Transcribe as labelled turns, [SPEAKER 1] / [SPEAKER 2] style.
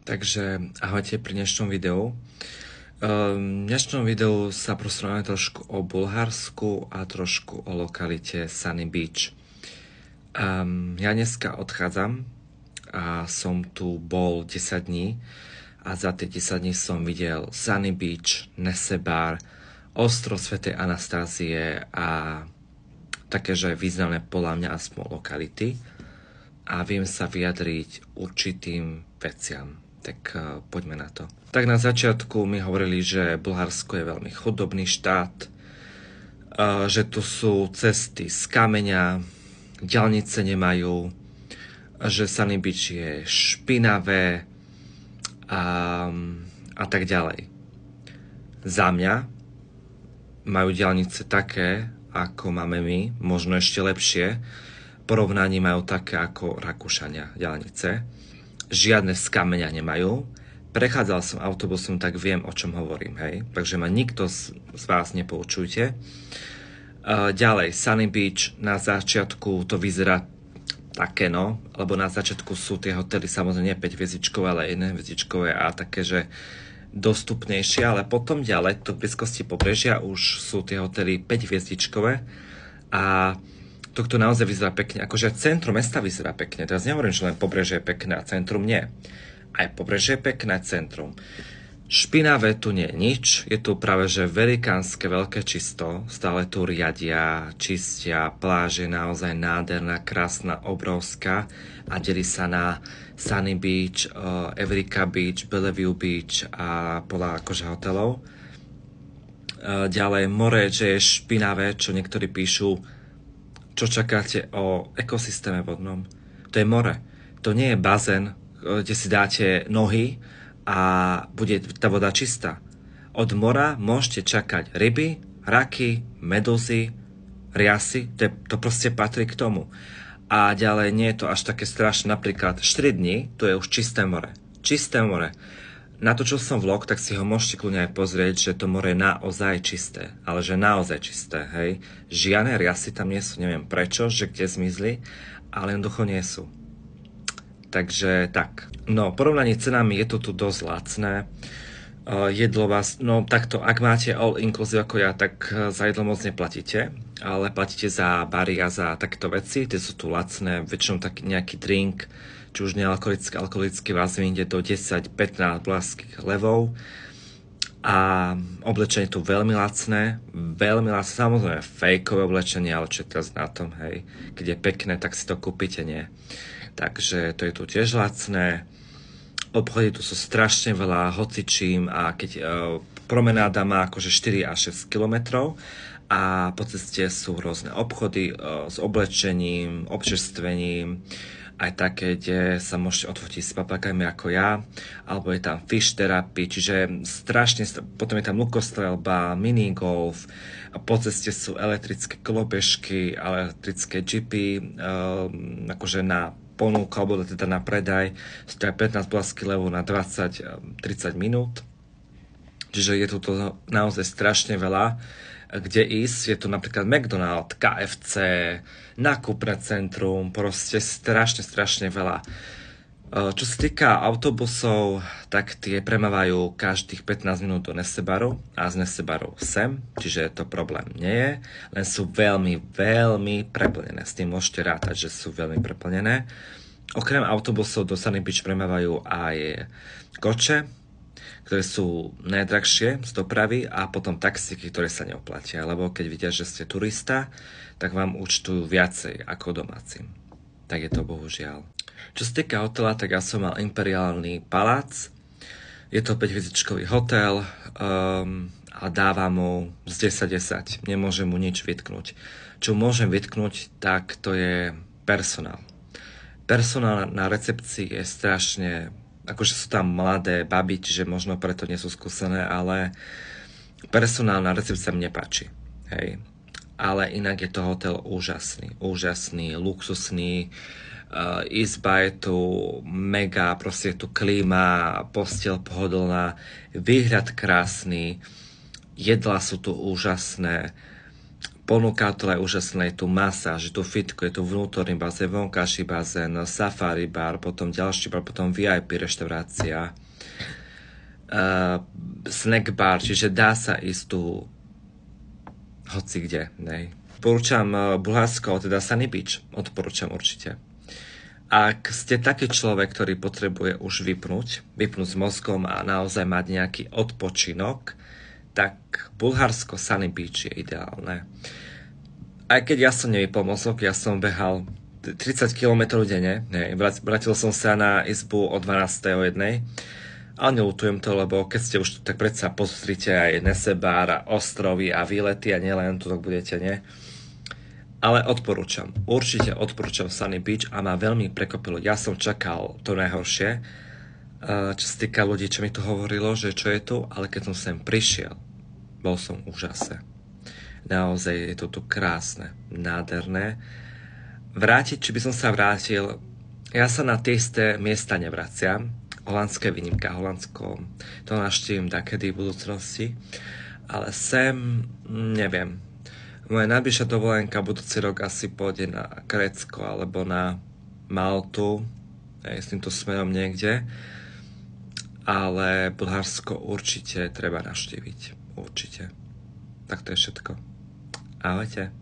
[SPEAKER 1] Takže ahojte pri dnešnom videu. V dnešnom videu sa prosím trošku o Bulharsku a trošku o lokalite Sunny Beach. Ja dneska odchádzam a som tu bol 10 dní a za tie 10 dní som videl Sunny Beach, Nesebar, ostrov Svätej Anastázie a také, že významné podľa mňa aspoň lokality a viem sa vyjadriť určitým veciam. Tak poďme na to. Tak na začiatku mi hovorili, že Bulharsko je veľmi chudobný štát, že tu sú cesty z kameňa, diaľnice nemajú, že Sunny Beach je špinavé a tak ďalej. Za mňa majú diaľnice také, ako máme my, možno ešte lepšie. Porovnaní majú také ako Rakúšania diaľnice. Žiadne z kameňa nemajú. Prechádzal som autobusom, tak viem, o čom hovorím, hej. Takže ma nikto z vás nepoučujte. Ďalej, Sunny Beach, na začiatku to vyzerá také, no, lebo na začiatku sú tie hotely samozrejme nie 5-hviezdičkové, ale 1-hviezdičkové a také, že dostupnejšie, ale potom ďalej, to v blízkosti pobrežia už sú tie hotely 5-hviezdičkové a to naozaj vyzerá pekne. Akože centrum mesta vyzerá pekne. Teraz nehovorím, že len pobrežie je pekné a centrum nie. Aj pobrežie je pekné, centrum. Špinavé tu nie je nič. Je tu práve, že velikánske veľké čisto. Stále tu riadia, čistia. Pláž je naozaj nádherná, krásna, obrovská. A delí sa na Sunny Beach, Evrica Beach, Bellevue Beach a podľa akože hotelov. Ďalej more, že je špinavé, čo niektorí píšu. Čo čakáte o ekosystéme vodnom? To je more. To nie je bazén, kde si dáte nohy a bude tá voda čistá. Od mora môžete čakať ryby, raky, medúzy, riasy. To proste patrí k tomu. A ďalej nie je to až také strašné. Napríklad 4 dní, to je už čisté more. Čisté more. Natočil som vlog, tak si ho môžete kľudne aj pozrieť, že to more je naozaj čisté. Ale že naozaj čisté, hej. Žiadne riasy tam nie sú, neviem prečo, že kde zmizli, ale jednoducho nie sú. Takže tak. No, porovnaní cenami je to tu dosť lacné. Jedlo vás, no takto, ak máte all inclusive ako ja, tak za jedlo moc neplatíte, ale platíte za bary a za takéto veci, tie sú tu lacné, väčšinou tak nejaký drink, či už alkoholický vás vyjde do 10-15 bulharských levov a oblečenie tu veľmi lacné, samozrejme fejkové oblečenie, ale čo je teraz na tom, hej, keď je pekné, tak si to kúpite, nie. Takže to je tu tiež lacné. Obchody tu sú strašne veľa, hocičím a keď promenáda má akože 4 až 6 kilometrov a po ceste sú rôzne obchody s oblečením, občerstvením, aj také, kde sa môžete odfotiť s papagajmi ako ja, alebo je tam fish therapy, čiže strašne, potom je tam lukostrelba, minigolf, a po ceste sú elektrické kolobežky, elektrické jeepy, akože na ponúku, alebo teda na predaj, stojí 15 bulharských levov na 20-30 minút, čiže je tu to naozaj strašne veľa, kde ísť, je tu napríklad McDonald's, KFC, nákupné centrum, proste strašne veľa. Čo sa týka autobusov, tak tie premávajú každých 15 minút do Nesebaru a z Nesebaru sem, čiže to problém nie je, len sú veľmi preplnené. S tým môžete rátať, že sú veľmi preplnené. Okrem autobusov do Sunny Beach premávajú aj koče, ktoré sú najdrahšie z dopravy a potom taxíky, ktoré sa neoplatia, lebo keď vidia, že ste turista, tak vám účtujú viacej ako domácim. Tak je to bohužiaľ. Čo sa týka hotela, tak ja som mal Imperiálny palác. Je to 5-hviezdičkový hotel a dávam mu z 10-10. Nemôžem mu nič vytknúť. Čo môžem vytknúť, tak to je personál. Personál na recepcii je strašne, akože sú tam mladé baby, čiže možno preto nie sú skúsené, ale personál na recepcii sa mi nepáči. Hej. Ale inak je to hotel úžasný, luxusný, izba je tu mega, proste je tu klíma, posteľ pohodlná, výhľad krásny, jedlá sú tu úžasné, Ponúka to aj úžasné, je tu masáž, je tu fitko, je tu vnútorný bazén, vonkajší bazén, safari bar, potom ďalší bar, potom VIP reštaurácia, snack bar, čiže dá sa ísť tu hoci kde. Nej. Odporúčam Bulharsko, teda Sunny Beach, odporúčam určite. Ak ste taký človek, ktorý potrebuje už vypnúť s mozgom a naozaj mať nejaký odpočinok, tak Bulharsko Sunny Beach je ideálne. Aj keď ja som nevypol mozog, ja som behal 30 km denne, vrátil som sa na izbu o 12. o 1. Ale neľutujem to, lebo keď ste už tak predsa pozrite aj Nesebár a ostrovy a výlety a nielen tu tak budete, nie? Ale odporúčam, určite odporúčam Sunny Beach a ma veľmi prekvapilo. Ja som čakal to najhoršie, čo sa týka ľudí, čo mi to hovorilo, že čo je tu, ale keď som sem prišiel, bol som v úžase. Naozaj je to tu krásne, nádherné. Vrátiť, či by som sa vrátil, ja sa na tie isté miesta nevraciam. Holandské výnimka, Holandsko, to navštívim takedy v budúcnosti, ale sem, neviem. Moja najbližšia dovolenka budúci rok asi pôjde na Grécko alebo na Maltu, s týmto smerom niekde, ale Bulharsko určite treba navštíviť, určite. Tak to je všetko. Ahojte.